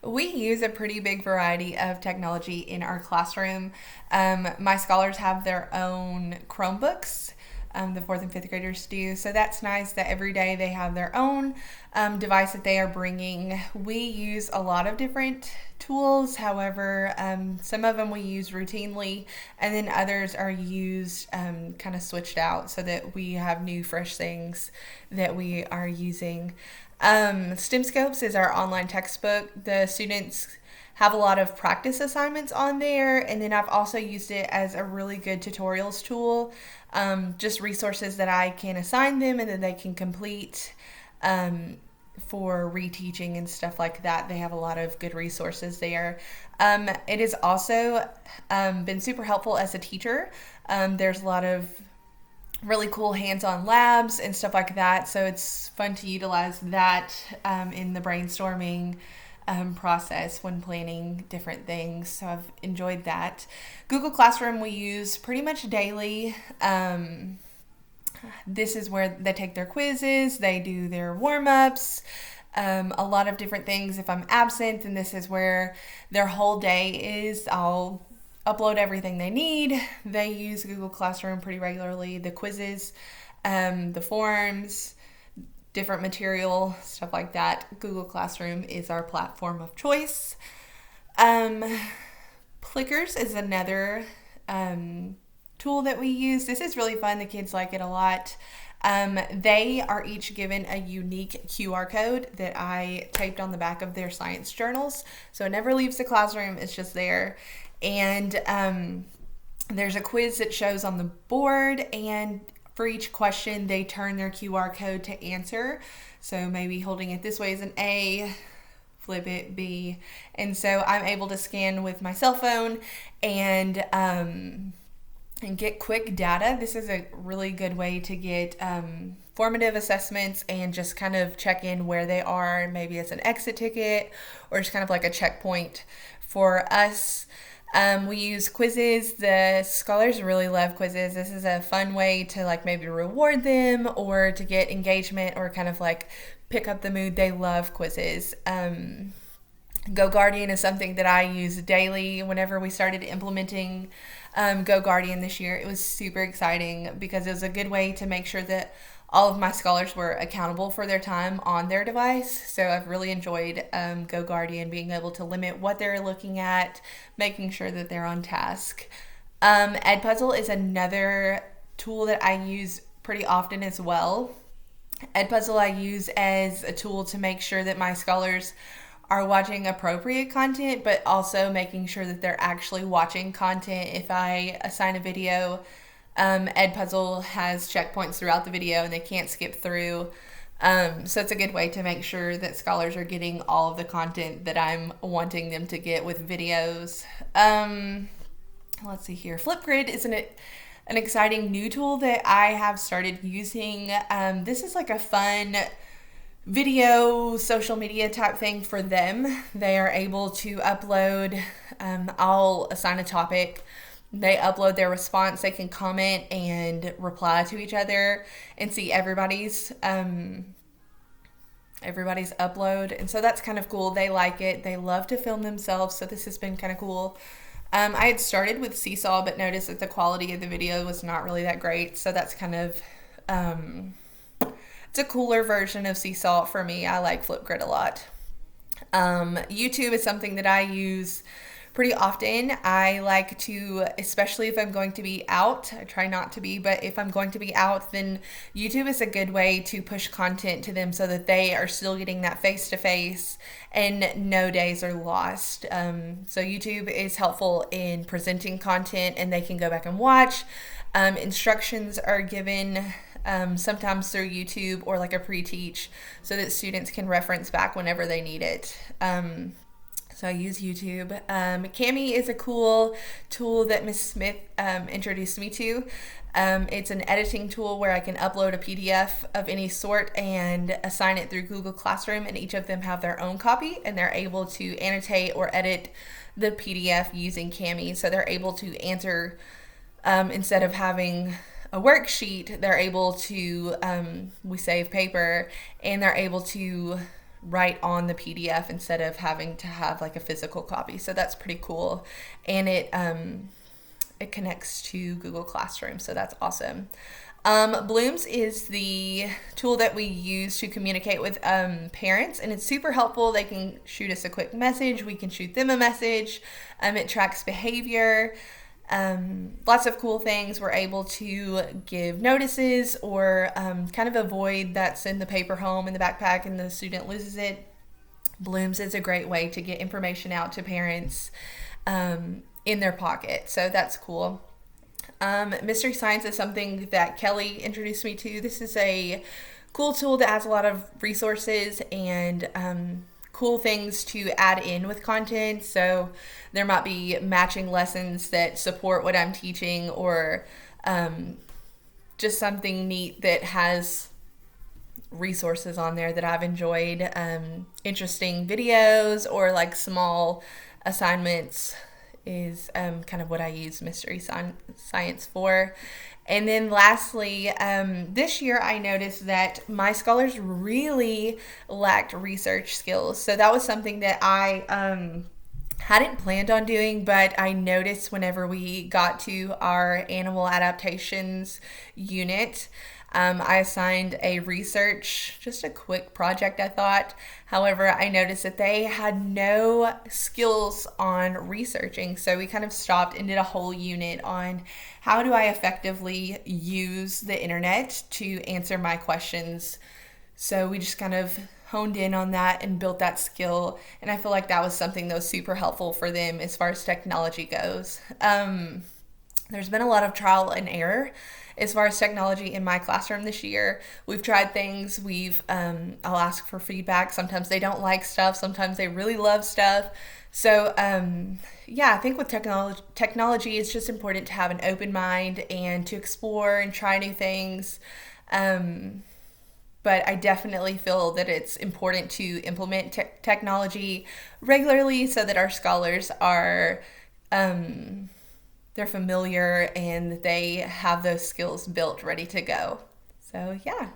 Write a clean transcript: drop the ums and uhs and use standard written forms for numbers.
We use a pretty big variety of technology in our classroom. My scholars have their own Chromebooks. The fourth and fifth graders do. So that's nice that every day they have their own device that they are bringing. We use a lot of different tools. However, some of them we use routinely, and then others are used kind of switched out so that we have new, fresh things that we are using. STEM Scopes is our online textbook. The students have a lot of practice assignments on there, and then I've also used it as a really good tutorials tool. Just resources that I can assign them and then they can complete for reteaching and stuff like that. They have a lot of good resources there. It has also been super helpful as a teacher. There's a lot of really cool hands-on labs and stuff like that. So it's fun to utilize that in the brainstorming process when planning different things. So I've enjoyed that. Google Classroom we use pretty much daily. This is where they take their quizzes, they do their warm-ups, a lot of different things. If I'm absent, then this is where their whole day is. I'll upload everything they need. They use Google Classroom pretty regularly. The quizzes, the forms, different material, stuff like that. Google Classroom is our platform of choice. Plickers is another tool that we use. This is really fun. The kids like it a lot. They are each given a unique QR code that I taped on the back of their science journals. So it never leaves the classroom. It's just there. And there's a quiz that shows on the board, and for each question, they turn their QR code to answer. So maybe holding it this way is an A, flip it B. And so I'm able to scan with my cell phone and get quick data. This is a really good way to get formative assessments and just kind of check in where they are. Maybe it's an exit ticket or just kind of like a checkpoint for us. We use quizzes. The scholars really love quizzes. This is a fun way to like maybe reward them or to get engagement or kind of like pick up the mood. They love quizzes. Go Guardian is something that I use daily. Whenever we started implementing Go Guardian this year, it was super exciting because it was a good way to make sure that all of my scholars were accountable for their time on their device. So I've really enjoyed Go Guardian, being able to limit what they're looking at, making sure that they're on task. Edpuzzle is another tool that I use pretty often as well. Edpuzzle I use as a tool to make sure that my scholars are watching appropriate content, but also making sure that they're actually watching content. If I assign a video, Edpuzzle has checkpoints throughout the video and they can't skip through. So it's a good way to make sure that scholars are getting all of the content that I'm wanting them to get with videos. Let's see here. Flipgrid is an exciting new tool that I have started using. This is like a fun video social media type thing for them. They are able to upload, I'll assign a topic, they upload their response, they can comment and reply to each other and see everybody's upload, and so that's kind of cool. They like it. They love to film themselves, so this has been kind of cool. I had started with Seesaw but noticed that the quality of the video was not really that great, so that's kind of it's a cooler version of Seesaw for me. I like Flipgrid a lot. YouTube is something that I use pretty often. I like to, especially if I'm going to be out, I try not to be, but if I'm going to be out, then YouTube is a good way to push content to them so that they are still getting that face-to-face and no days are lost. So YouTube is helpful in presenting content and they can go back and watch. Instructions are given sometimes through YouTube or like a pre-teach so that students can reference back whenever they need it. So I use YouTube. Kami is a cool tool that Miss Smith introduced me to. It's an editing tool where I can upload a PDF of any sort and assign it through Google Classroom, and each of them have their own copy and they're able to annotate or edit the PDF using Kami. So they're able to answer, instead of having a worksheet, they're able to, we save paper, and they're able to right on the PDF instead of having to have like a physical copy. So that's pretty cool. And it connects to Google Classroom, so that's awesome. Blooms is the tool that we use to communicate with parents, and it's super helpful. They can shoot us a quick message. We can shoot them a message. It tracks behavior. Lots of cool things. We're able to give notices or kind of avoid that send the paper home in the backpack and the student loses it. Blooms is a great way to get information out to parents in their pocket, so that's cool. Mystery Science is something that Kelly introduced me to. This is a cool tool that has a lot of resources and cool things to add in with content. So there might be matching lessons that support what I'm teaching, or just something neat that has resources on there that I've enjoyed. Interesting videos or like small assignments is kind of what I use Mystery Science for. And then lastly, this year I noticed that my scholars really lacked research skills. So that was something that I hadn't planned on doing, but I noticed whenever we got to our animal adaptations unit, I assigned a research, just a quick project, I thought. However, I noticed that they had no skills on researching. So we kind of stopped and did a whole unit on how do I effectively use the internet to answer my questions. So we just kind of honed in on that and built that skill. And I feel like that was something that was super helpful for them as far as technology goes. There's been a lot of trial and error as far as technology in my classroom this year. We've tried things. I'll ask for feedback. Sometimes they don't like stuff. Sometimes they really love stuff. So, I think with technology, it's just important to have an open mind and to explore and try new things. But I definitely feel that it's important to implement technology regularly so that our scholars are they're familiar and they have those skills built ready to go. So yeah.